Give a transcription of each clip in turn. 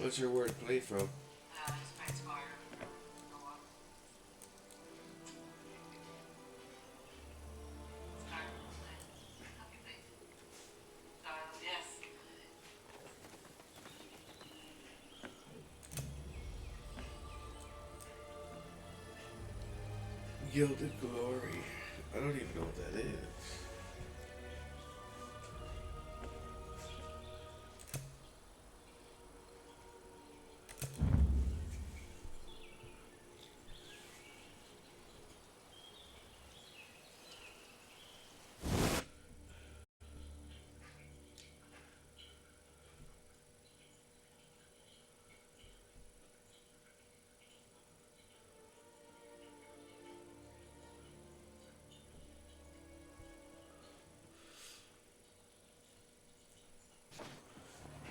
What's your word play from? Gilded Glory. I don't even know what that is.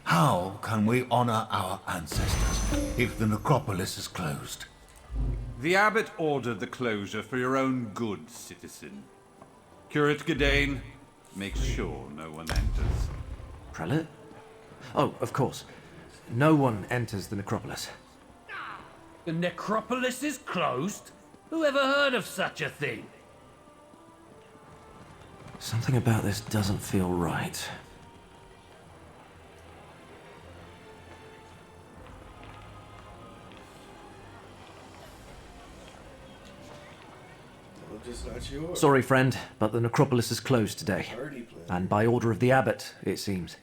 How can we honor our ancestors if the necropolis is closed? The abbot ordered the closure for your own good, citizen. Curate Gadain, make sure no one enters. Prelate? Oh, of course. No one enters the necropolis. The necropolis is closed? Who ever heard of such a thing? Something about this doesn't feel right. Just not yours. Sorry, friend, but the necropolis is closed today. And by order of the abbot, it seems.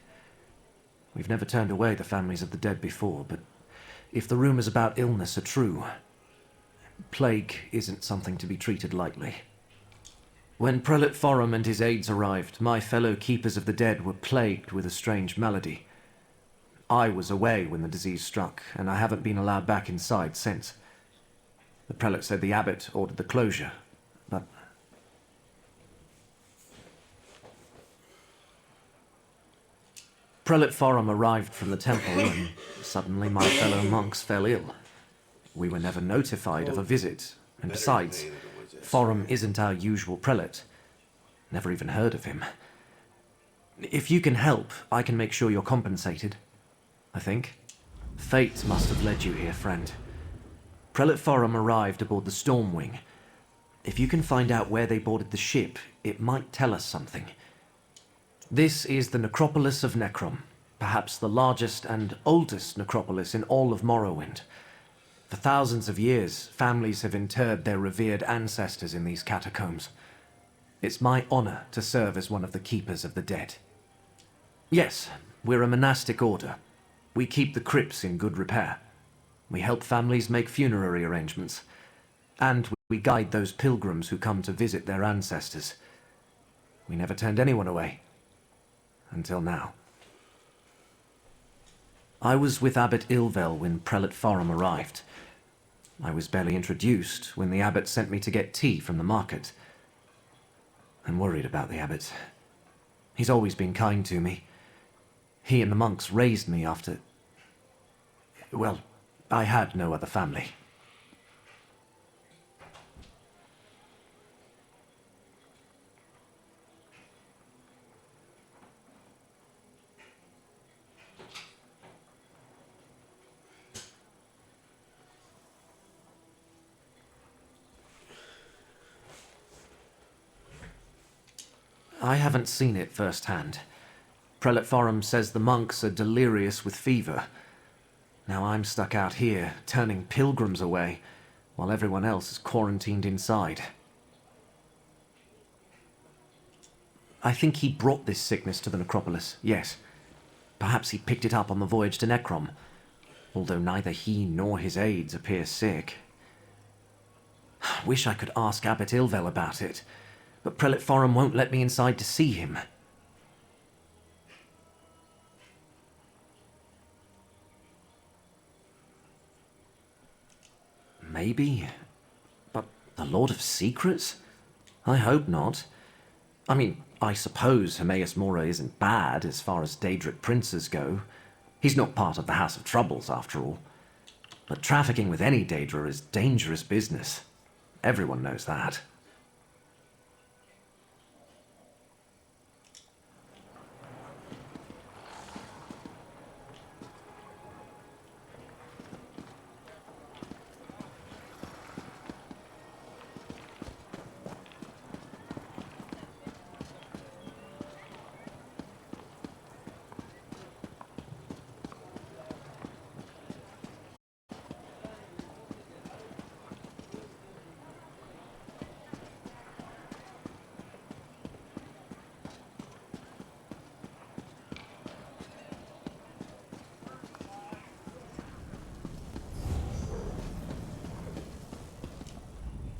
We've never turned away the families of the dead before, but if the rumors about illness are true, plague isn't something to be treated lightly. When Prelate Forum and his aides arrived, my fellow keepers of the dead were plagued with a strange malady. I was away when the disease struck, and I haven't been allowed back inside since. The prelate said the abbot ordered the closure, but Prelate Forum arrived from the temple and suddenly my fellow monks fell ill. We were never notified of a visit, and besides, Forum isn't our usual prelate. Never even heard of him. If you can help, I can make sure you're compensated. I think. Fate must have led you here, friend. Prelate Forum arrived aboard the Stormwing. If you can find out where they boarded the ship, it might tell us something. This is the necropolis of NECROM, perhaps the largest and oldest necropolis in all of Morrowind. For thousands of years, families have interred their revered ancestors in these catacombs. It's my honor to serve as one of the keepers of the dead. Yes, we're a monastic order. We keep the crypts in good repair. We help families make funerary arrangements. And we guide those pilgrims who come to visit their ancestors. We never turned anyone away. Until now. I was with Abbot Ilvel when Prelate Forum arrived. I was barely introduced when the abbot sent me to get tea from the market. I'm worried about the abbot. He's always been kind to me. He and the monks raised me after... well, I had no other family. I haven't seen it firsthand. Prelate Forum says the monks are delirious with fever. Now I'm stuck out here, turning pilgrims away, while everyone else is quarantined inside. I think he brought this sickness to the necropolis, yes. Perhaps he picked it up on the voyage to NECROM, although neither he nor his aides appear sick. Wish I could ask Abbot Ilvel about it, but Prelate Forum won't let me inside to see him. Maybe, but the Lord of Secrets? I hope not. I mean, I suppose Hermaeus Mora isn't bad as far as Daedric princes go. He's not part of the House of Troubles, after all. But trafficking with any Daedra is dangerous business. Everyone knows that.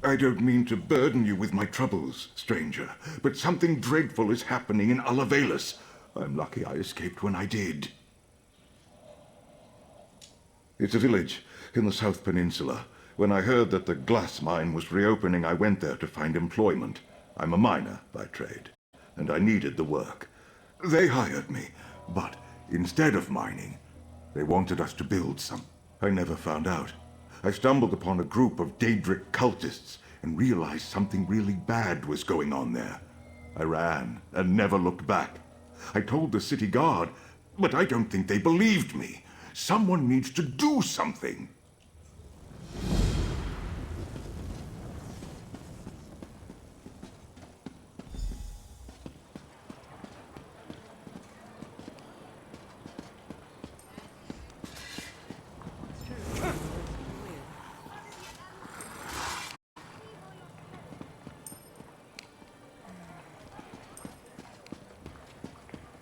I don't mean to burden you with my troubles, stranger, but something dreadful is happening in Alavelis. I'm lucky I escaped when I did. It's a village in the South Peninsula. When I heard that the glass mine was reopening, I went there to find employment. I'm a miner by trade, and I needed the work. They hired me, but instead of mining, they wanted us to build some. I never found out. I stumbled upon a group of Daedric cultists and realized something really bad was going on there. I ran and never looked back. I told the city guard, but I don't think they believed me. Someone needs to do something.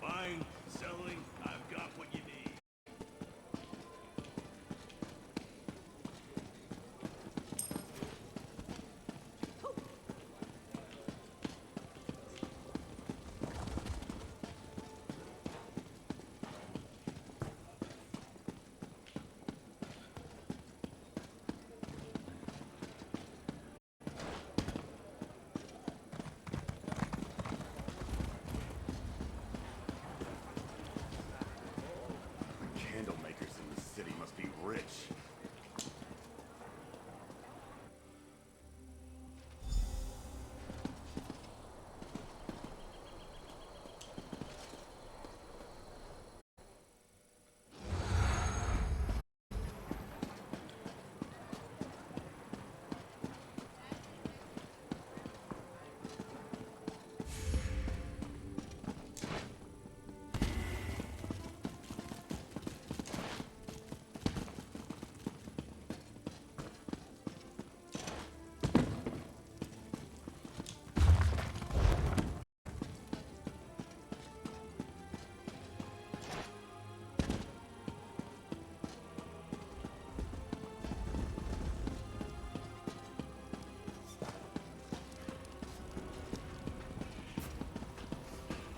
Buying, selling, I've got what you need. Candle makers in this city must be rich.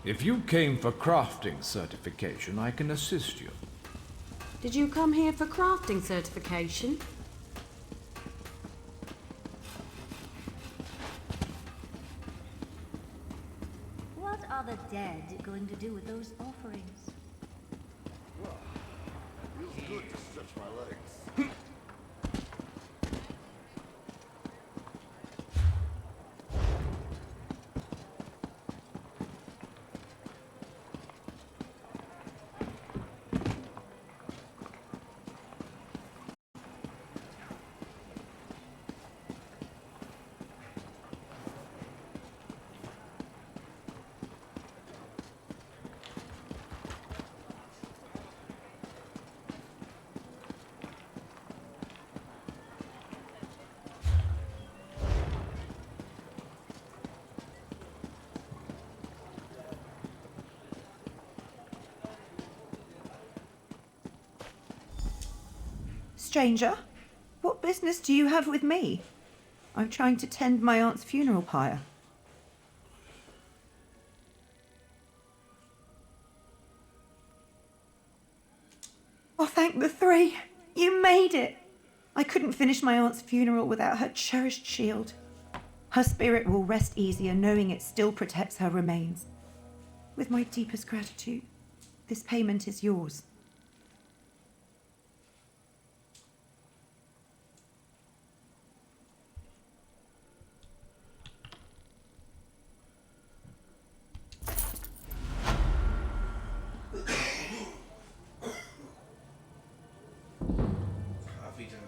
If you came for crafting certification, I can assist you. Did you come here for crafting certification? What are the dead going to do with those offerings? Feels good to stretch my legs. Stranger, what business do you have with me? I'm trying to tend my aunt's funeral pyre. Oh, thank the three! You made it! I couldn't finish my aunt's funeral without her cherished shield. Her spirit will rest easier knowing it still protects her remains. With my deepest gratitude, this payment is yours. Coffee time.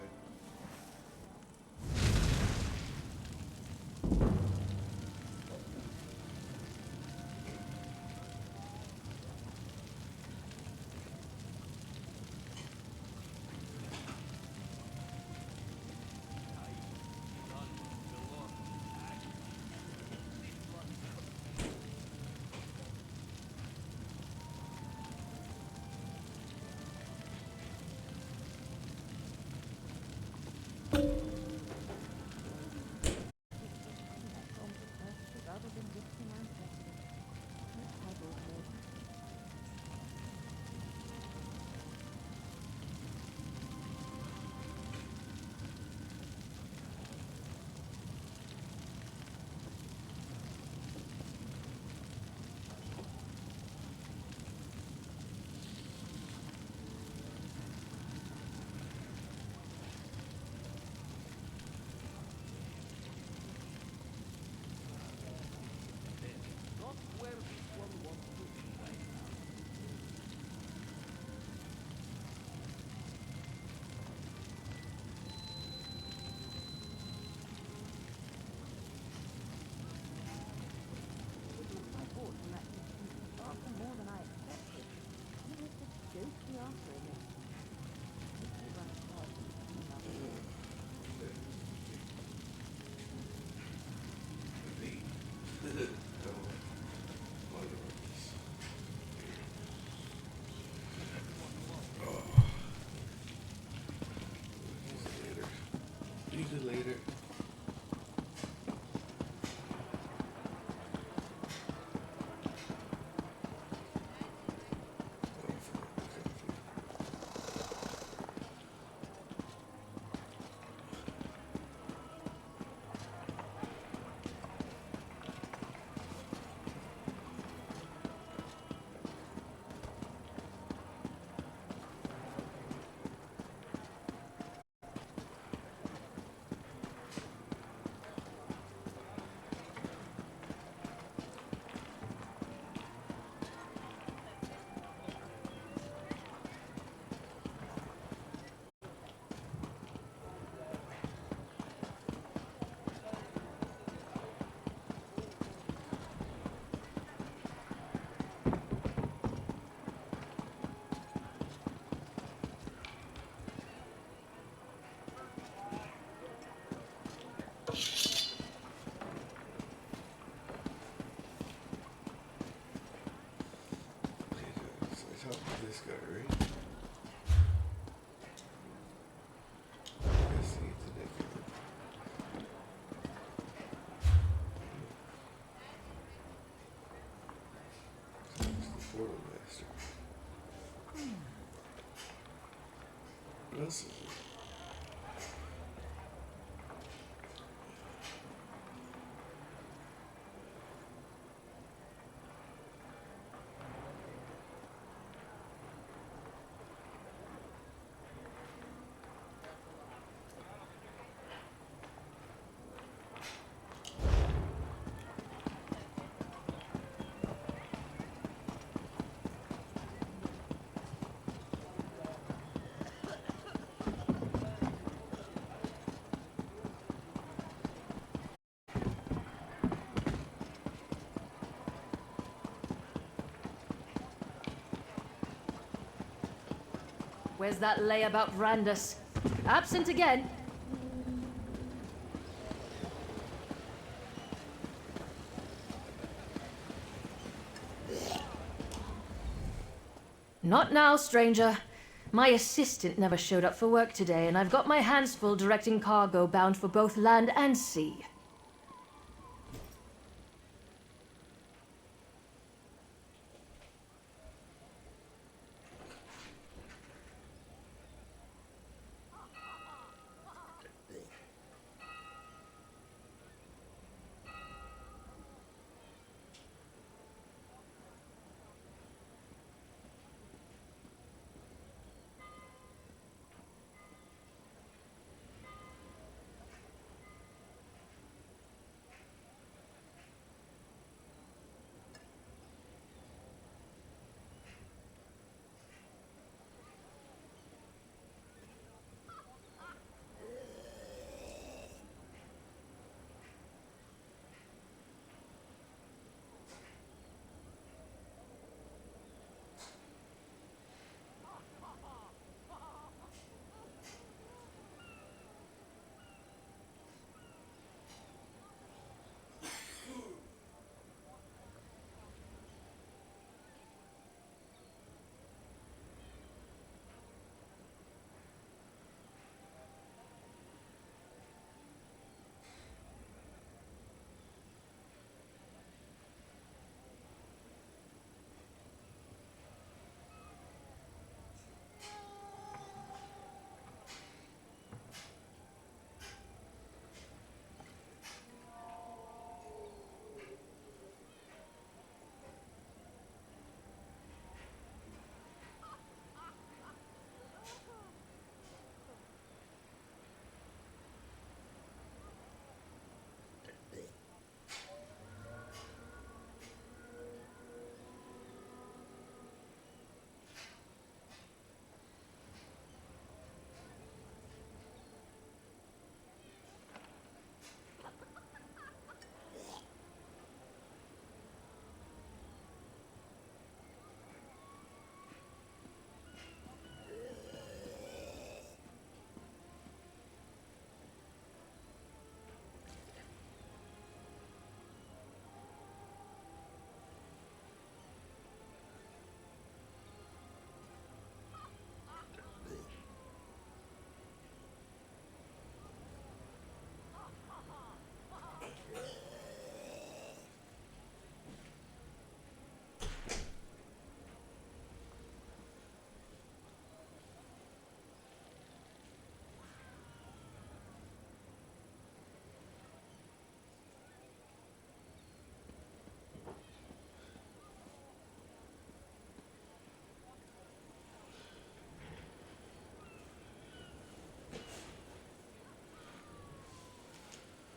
it later. So I talked to this guy, right? I guess he needs a NECROM. So he's the portal master. What else is it? Where's that lay about Randus? Absent again. Not now, stranger. My assistant never showed up for work today, and I've got my hands full directing cargo bound for both land and sea.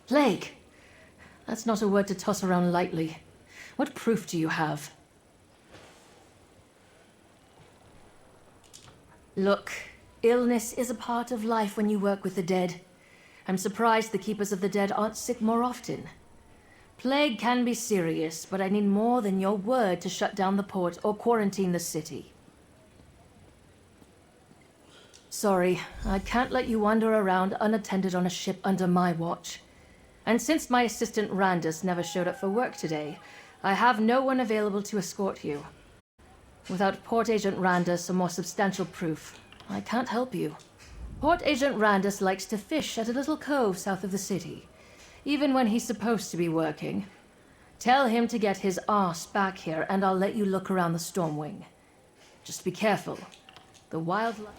Plague? That's not a word to toss around lightly. What proof do you have? Look, illness is a part of life when you work with the dead. I'm surprised the Keepers of the Dead aren't sick more often. Plague can be serious, but I need more than your word to shut down the port or quarantine the city. Sorry, I can't let you wander around unattended on a ship under my watch. And since my assistant Randus never showed up for work today, I have no one available to escort you. Without Port Agent Randus or more substantial proof, I can't help you. Port Agent Randus likes to fish at a little cove south of the city, even when he's supposed to be working. Tell him to get his arse back here, and I'll let you look around the Stormwing. Just be careful. The wildlife...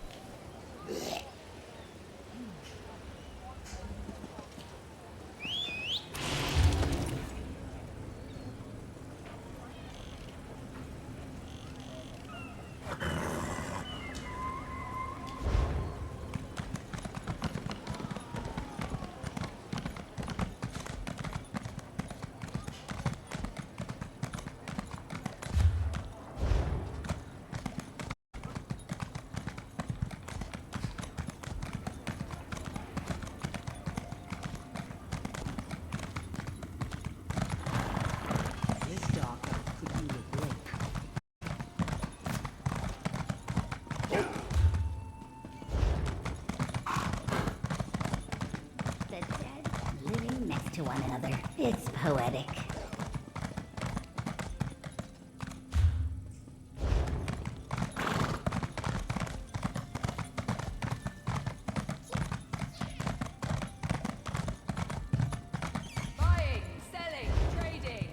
To one another. It's poetic. Buying, selling, trading.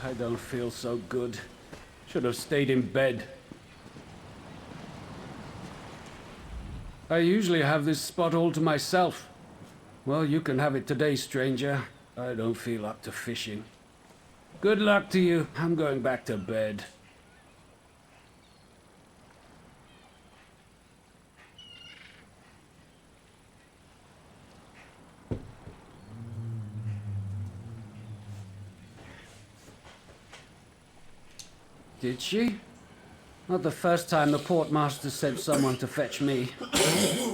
I don't feel so good. Should have stayed in bed. I usually have this spot all to myself. Well, you can have it today, stranger. I don't feel up to fishing. Good luck to you. I'm going back to bed. Did she? Not the first time the portmaster sent someone to fetch me.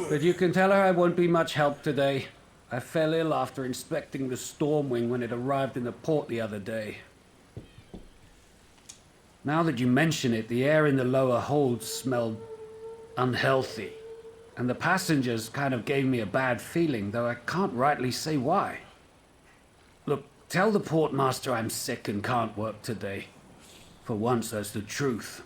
But you can tell her I won't be much help today. I fell ill after inspecting the Stormwing when it arrived in the port the other day. Now that you mention it, the air in the lower holds smelled unhealthy. And the passengers kind of gave me a bad feeling, though I can't rightly say why. Look, tell the portmaster I'm sick and can't work today. For once, that's the truth.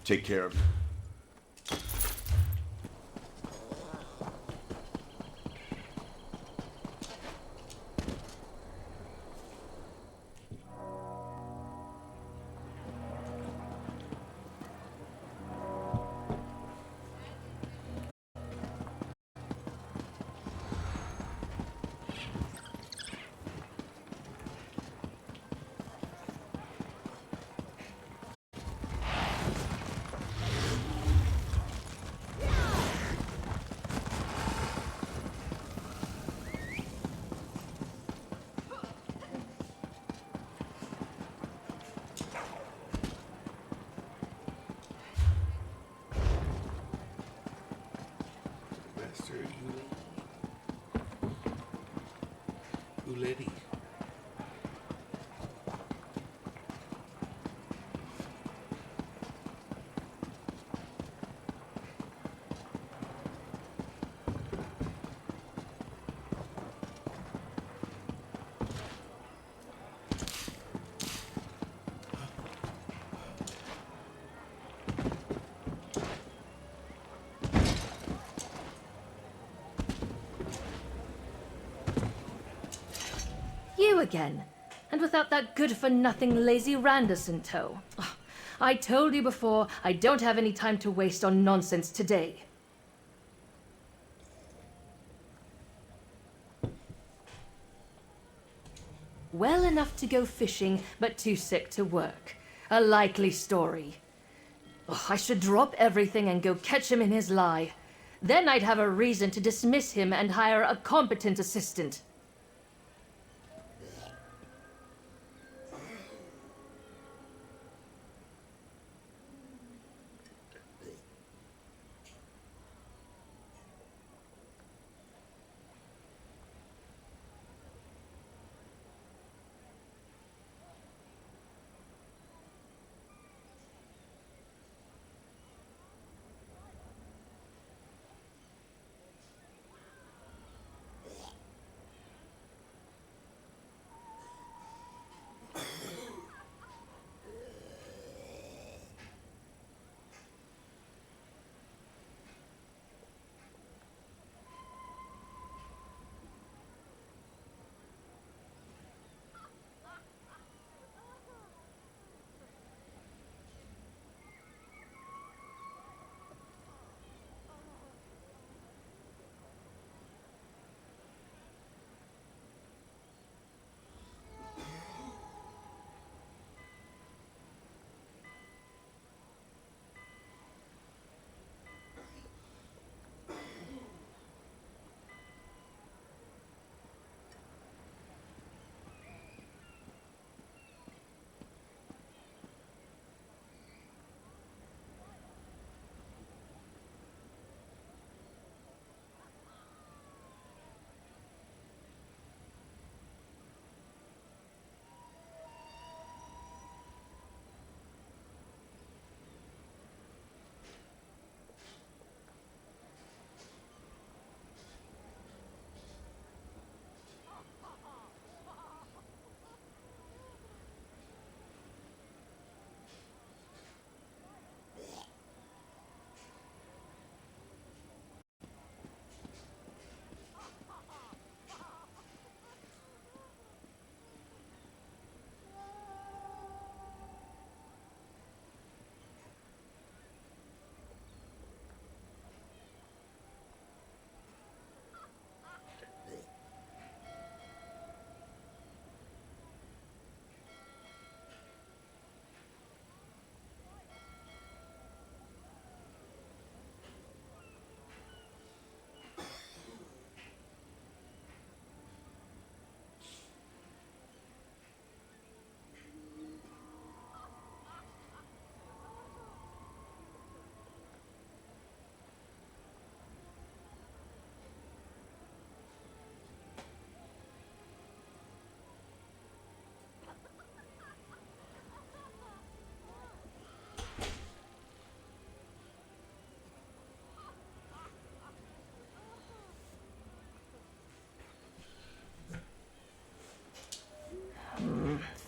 Take care of it. Uledi. You again, and without that good-for-nothing lazy Randus in tow. Ugh, I told you before, I don't have any time to waste on nonsense today. Well enough to go fishing, but too sick to work. A likely story. Oh, I should drop everything and go catch him in his lie. Then I'd have a reason to dismiss him and hire a competent assistant.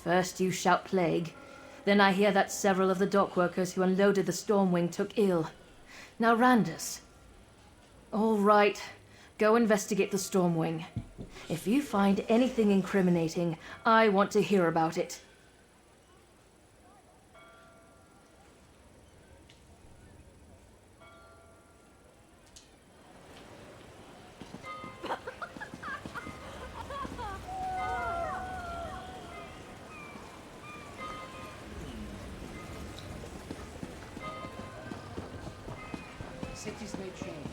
First you shout plague. Then I hear that several of the dock workers who unloaded the Stormwing took ill. Now, Randus. All right. Go investigate the Stormwing. If you find anything incriminating, I want to hear about it. Cities may change.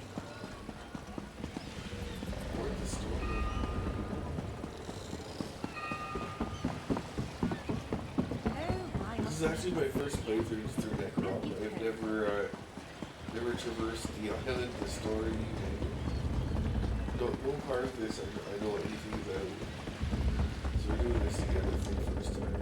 This is actually my first playthrough through NECROM. I've never traversed the island, the story, and no part of this I know anything about. So we're doing this together for the first time.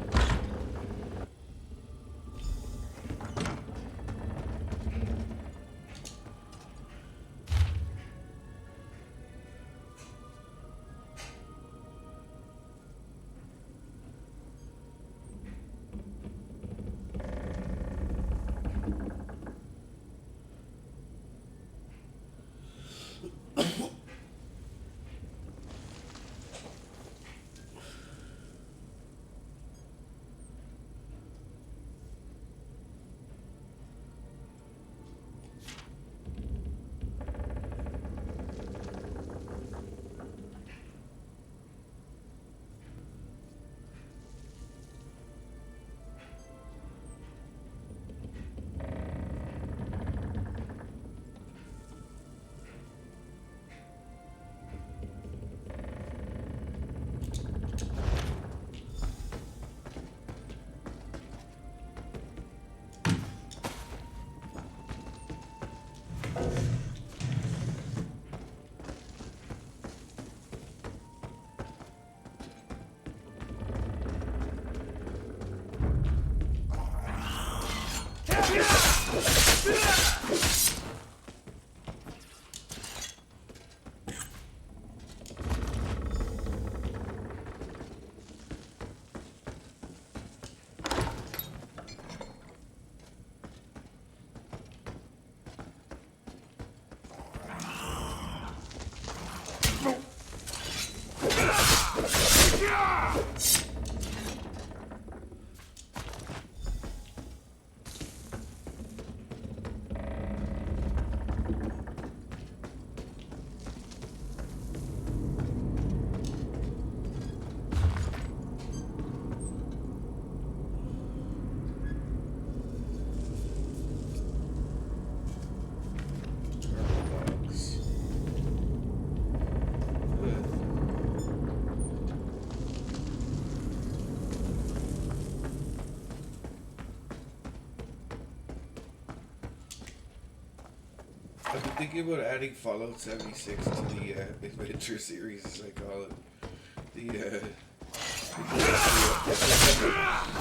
thinking about adding Fallout 76 to the adventure series, as I call it.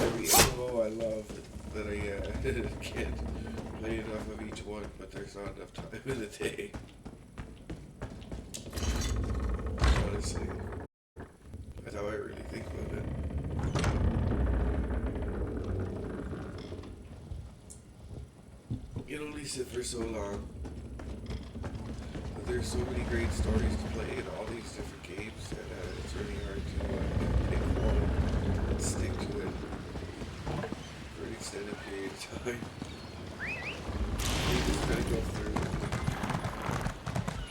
Every MMO I love that I can't play enough of each one, but there's not enough time in the day. Honestly, that's how I really think about it. You can only sit for so long. But there's so many great stories to play in all these different games that it's really hard to pick one and stick to it for an extended period of time. You just gotta go through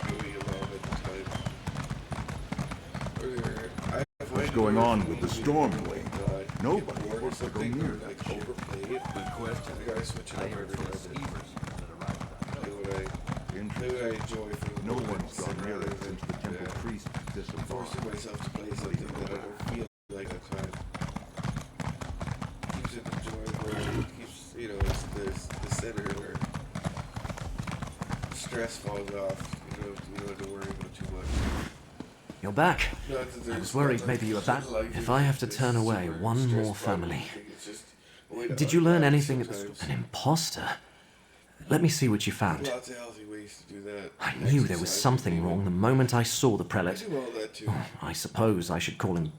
doing a lot at the time. What's going on with the Stormwing? Nobody wants to go near or like overplay it. Good question. I gotta switch it up every now and then. Play what I enjoy for the No moment, one's gone near it since the temple priest disembarked. forcing myself to play something that I don't feel like I'm trying. Keeps it enjoyable. Keeps, you know, it's the center where stress falls off. You don't have to worry about too much. You're back. Not that I there's was worried not maybe you were back. life If I have to is turn away super one stress more problem. family. It's just a way to Did you learn unwind anything at the... sometimes. An imposter? Let me see what you found. Lots of healthy ways to do that. I knew there was Exercise, something maybe. wrong the moment I saw the I prelate. do all that too. I suppose I should call him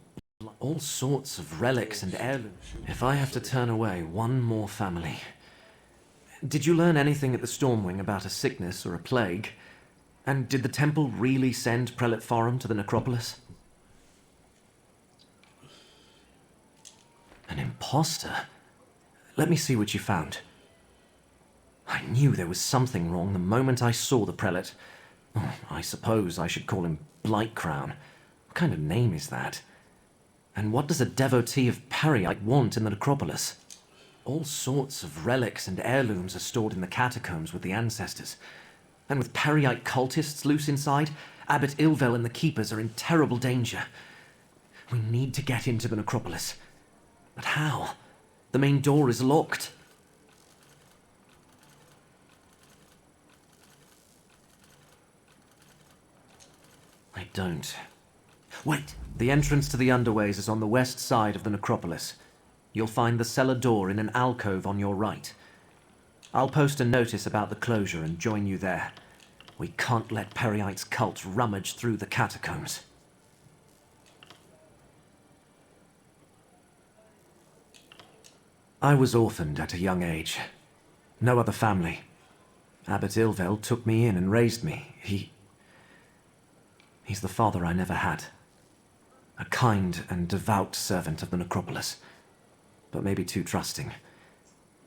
all sorts of relics and heirlooms. If I have to turn away one more family. Did you learn anything at the Stormwing about a sickness or a plague? And did the temple really send Prelate Forum to the necropolis? An imposter? Let me see what you found. I knew there was something wrong the moment I saw the prelate. Oh, I suppose I should call him Blightcrown. What kind of name is that? And what does a devotee of Periite want in the necropolis? All sorts of relics and heirlooms are stored in the catacombs with the ancestors. And with Periite cultists loose inside, Abbot Ilvel and the Keepers are in terrible danger. We need to get into the necropolis. But how? The main door is locked. I don't. Wait! The entrance to the underways is on the west side of the necropolis. You'll find the cellar door in an alcove on your right. I'll post a notice about the closure and join you there. We can't let Periite's cult rummage through the catacombs. I was orphaned at a young age. No other family. Abbot Ilvel took me in and raised me. He's the father I never had. A kind and devout servant of the necropolis, but maybe too trusting.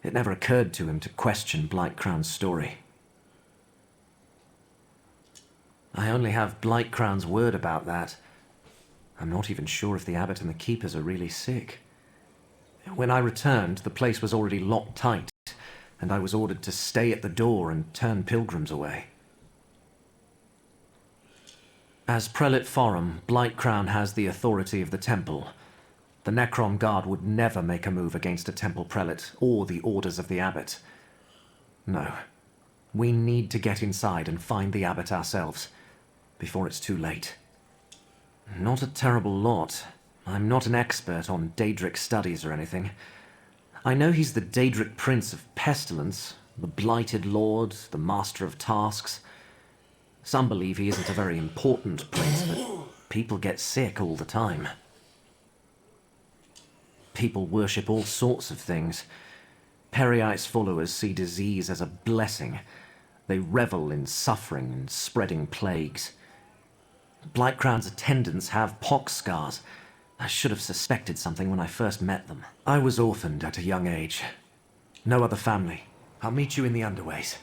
It never occurred to him to question Blightcrown's story. I only have Blightcrown's word about that. I'm not even sure if the abbot and the keepers are really sick. When I returned, the place was already locked tight, and I was ordered to stay at the door and turn pilgrims away. As Prelate Forum, Blightcrown has the authority of the temple. The NECROM guard would never make a move against a temple prelate or the orders of the abbot. No. We need to get inside and find the abbot ourselves, before it's too late. Not a terrible lot. I'm not an expert on Daedric studies or anything. I know he's the Daedric Prince of Pestilence, the Blighted Lord, the Master of Tasks. Some believe he isn't a very important prince, but people get sick all the time. People worship all sorts of things. Periite's followers see disease as a blessing. They revel in suffering and spreading plagues. Blightcrown's attendants have pox scars. I should have suspected something when I first met them. I was orphaned at a young age. No other family. I'll meet you in the underways.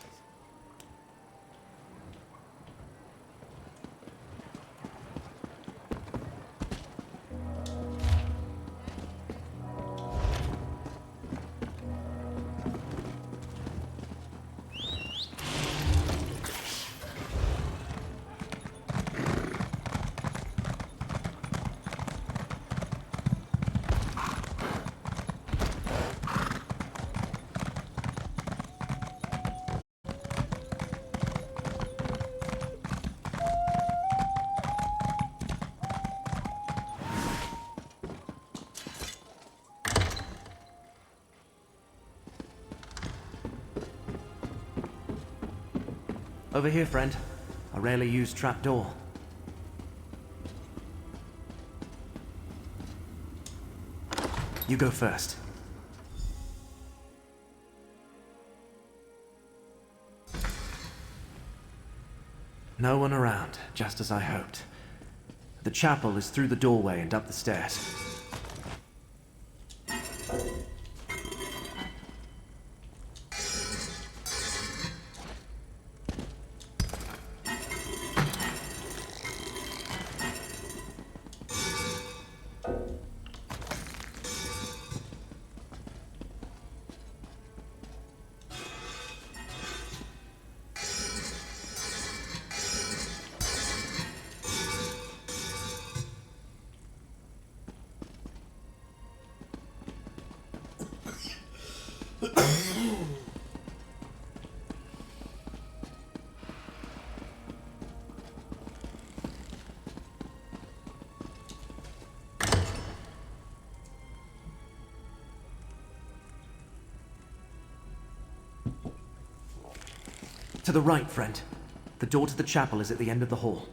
Over here, friend. A rarely used trapdoor. You go first. No one around, just as I hoped. The chapel is through the doorway and up the stairs. To the right, friend. The door to the chapel is at the end of the hall.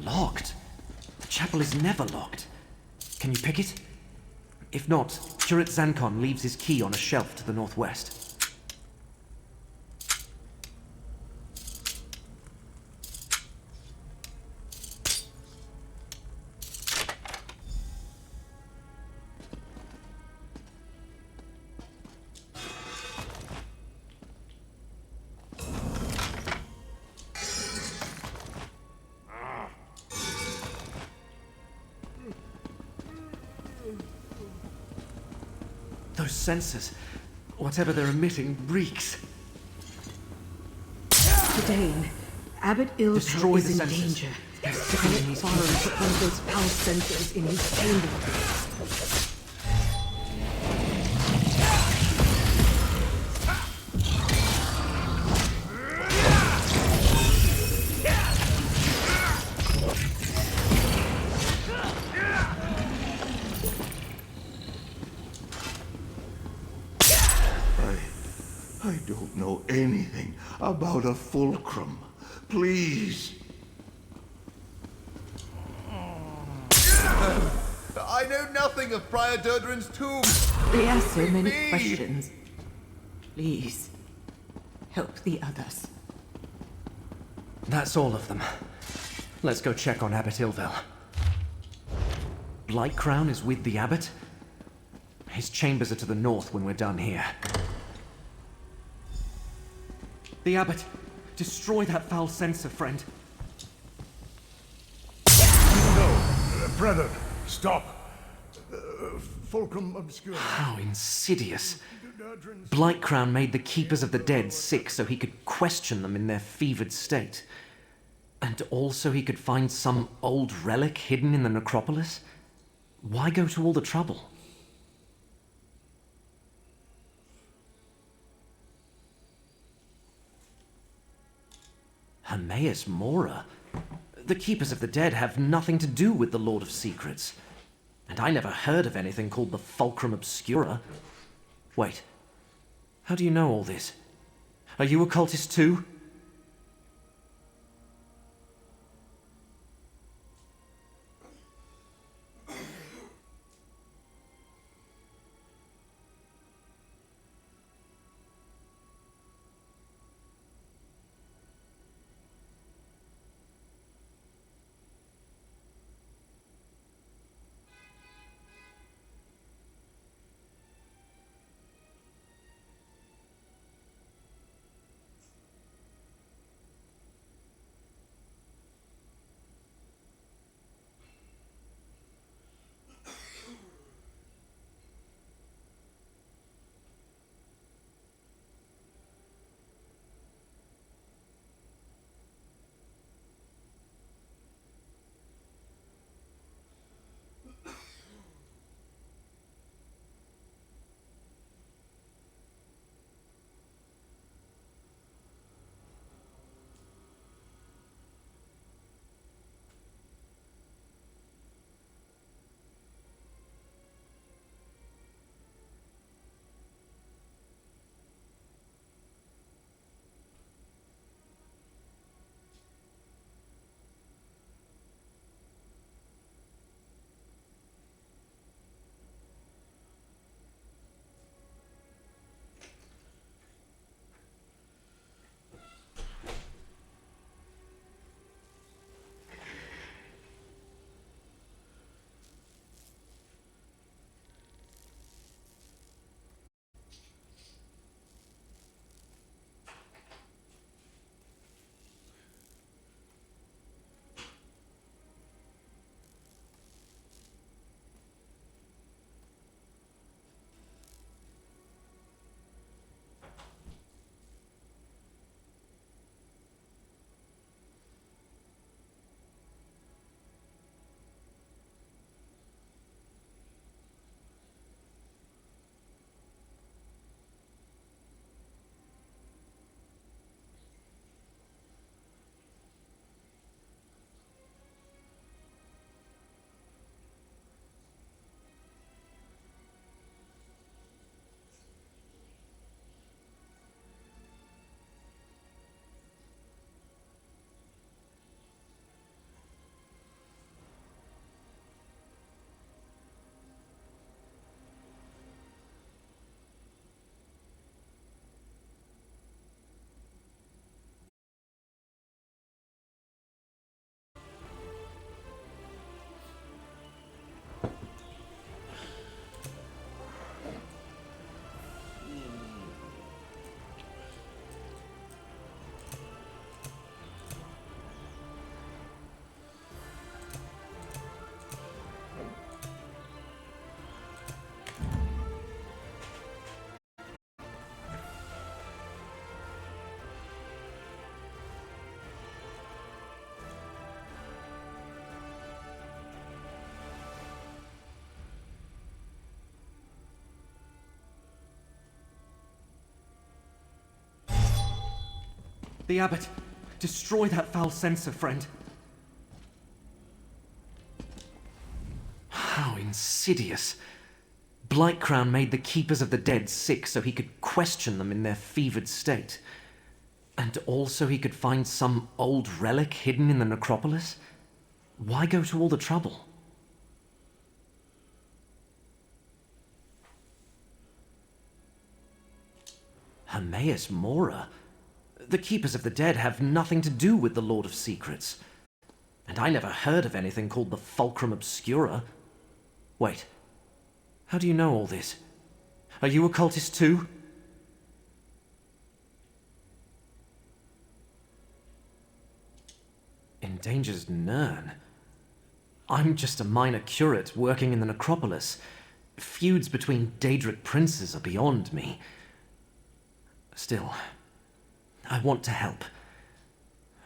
Locked? The chapel is never locked. Can you pick it? If not, Curate Zancon leaves his key on a shelf to the northwest. Those sensors, whatever they're emitting, reeks. Gedane, Abbot Destroy Iltel is the in sensors. danger. They're Scarlet Forum put one of those foul sensors in his chamber. I don't know anything about a fulcrum. Please. I know nothing of Prior Durdren's tomb. We ask so many Me. questions. Please, help the others. That's all of them. Let's go check on Abbot Ilvel. Blightcrown is with the Abbot? His chambers are to the north when we're done here. The Abbot! Destroy that foul sensor, friend. No, brother, stop. Fulcrum obscure. How insidious. Blightcrown made the Keepers of the Dead sick so he could question them in their fevered state. And also he could find some old relic hidden in the necropolis? Why go to all the trouble? Hermaeus Mora? The Keepers of the Dead have nothing to do with the Lord of Secrets. And I never heard of anything called the Fulcrum Obscura. Wait, how do you know all this? Are you a cultist too? The Abbot! Destroy that foul censer, friend! How insidious! Blightcrown made the Keepers of the Dead sick so he could question them in their fevered state. And also he could find some old relic hidden in the necropolis? Why go to all the trouble? Hermaeus Mora? The Keepers of the Dead have nothing to do with the Lord of Secrets. And I never heard of anything called the Fulcrum Obscura. Wait, how do you know all this? Are you a cultist too? Endangers Nirn? I'm just a minor curate working in the necropolis. Feuds between Daedric princes are beyond me. Still, I want to help.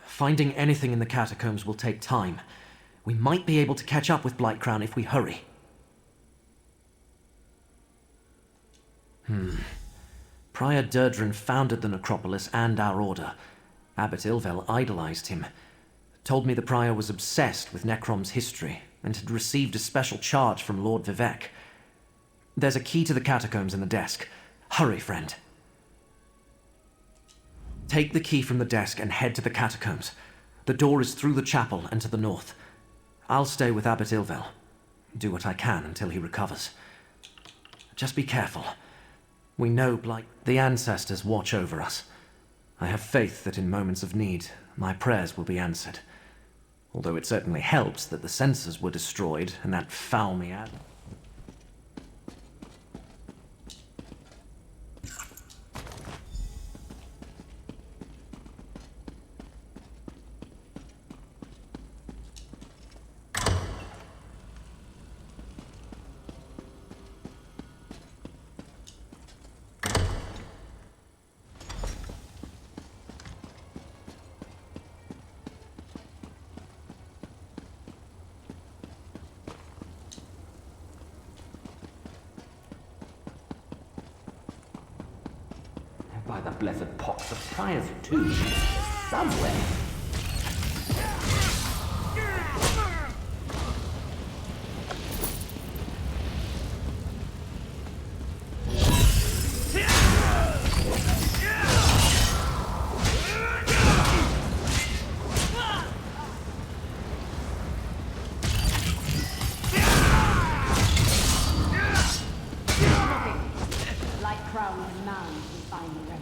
Finding anything in the catacombs will take time. We might be able to catch up with Blightcrown if we hurry. Prior Durdren founded the necropolis and our order. Abbot Ilvel idolized him. Told me the prior was obsessed with NECROM's history, and had received a special charge from Lord Vivek. There's a key to the catacombs in the desk. Hurry, friend. Take the key from the desk and head to the catacombs. The door is through the chapel and to the north. I'll stay with Abbot Ilvel. Do what I can until he recovers. Just be careful. We know the ancestors watch over us. I have faith that in moments of need, my prayers will be answered. Although it certainly helps that the sensors were destroyed and that foul mead. By the blessed pox of Prior's tomb, somewhere. Like crowned mounds we find the relic.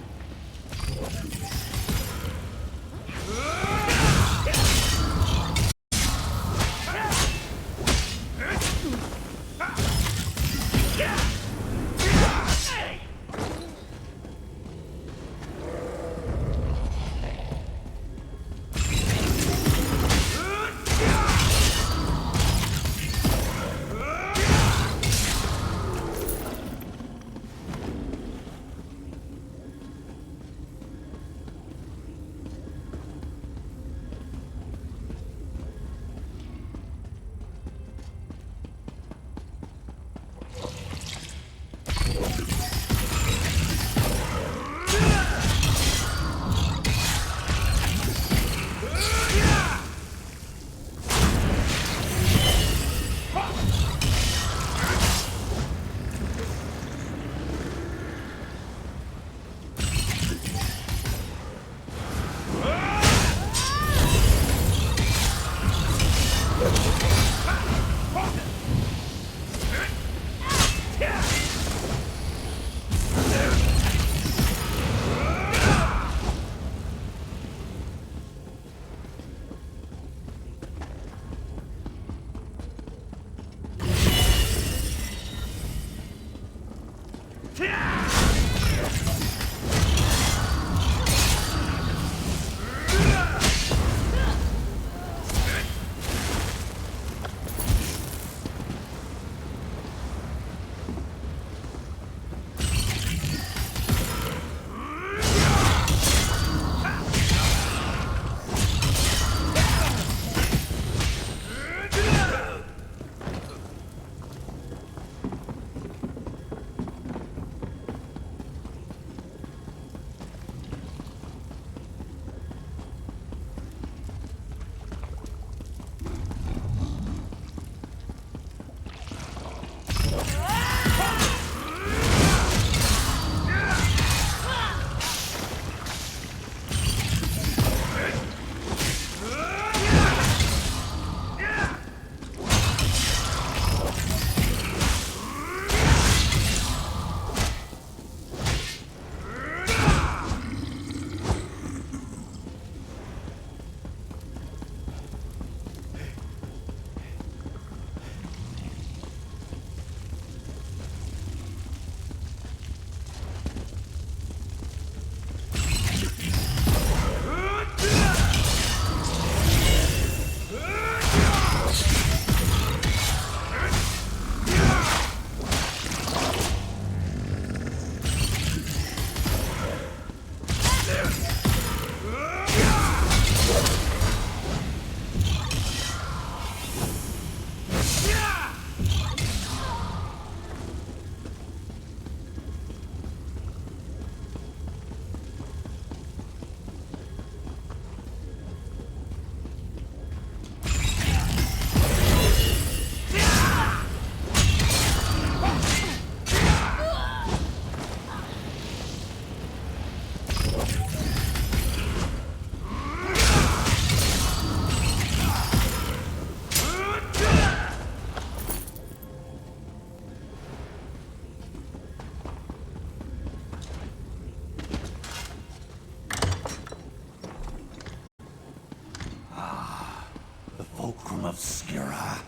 Obscura.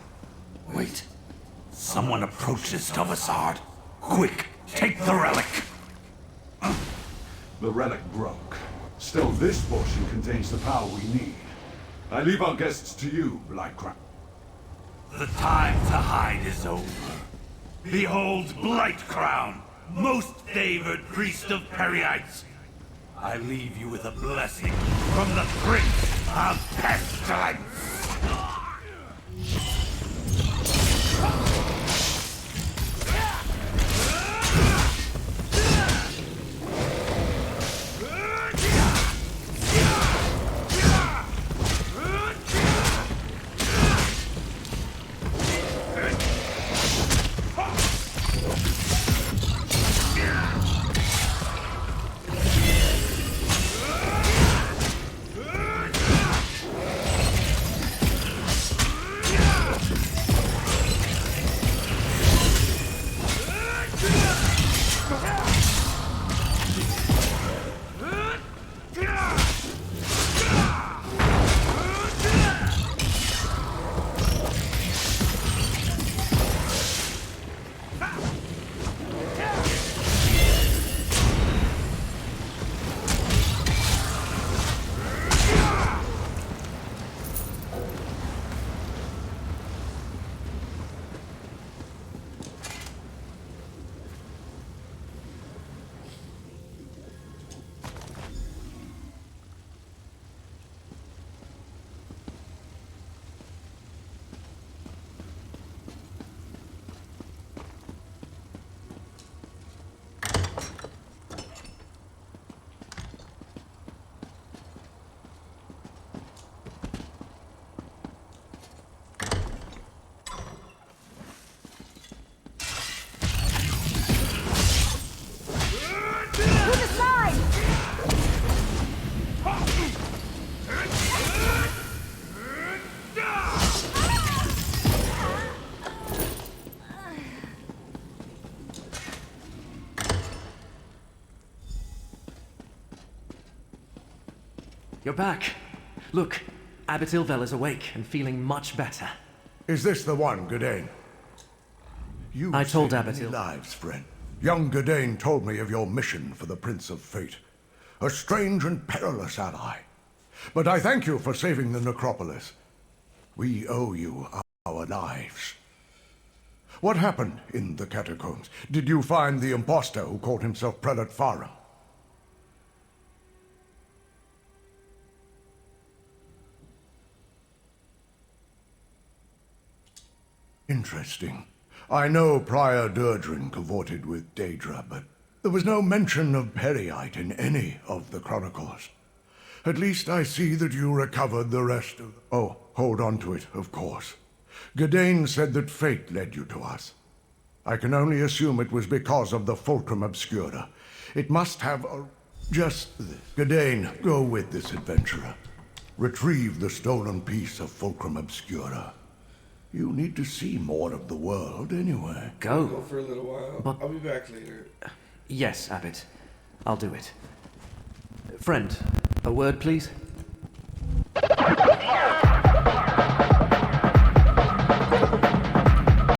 Wait. Someone approaches Tovasard. Quick, take the relic. The relic broke. Still, this portion contains the power we need. I leave our guests to you, Blightcrown. The time to hide is over. Behold Blightcrown, most favored priest of Periites. I leave you with a blessing from the Prince of Pestilence. You're back. Look, Abbot Ilvel is awake and feeling much better. Is this the one, Gadain? I told Abbot Ilvel. Lives, friend. Young Gadain told me of your mission for the Prince of Fate. A strange and perilous ally. But I thank you for saving the necropolis. We owe you our lives. What happened in the catacombs? Did you find the impostor who called himself Prelate Farum? Interesting. I know Prior Durdrin cavorted with Daedra, but there was no mention of Periite in any of the chronicles. At least I see that you recovered the rest of... Oh, hold on to it, of course. Gadain said that fate led you to us. I can only assume it was because of the Fulcrum Obscura. It must have a... just this. Gadain, go with this adventurer. Retrieve the stolen piece of Fulcrum Obscura. You need to see more of the world anyway. Go for a little while. But... I'll be back later. Yes, Abbot. I'll do it. Friend, a word, please?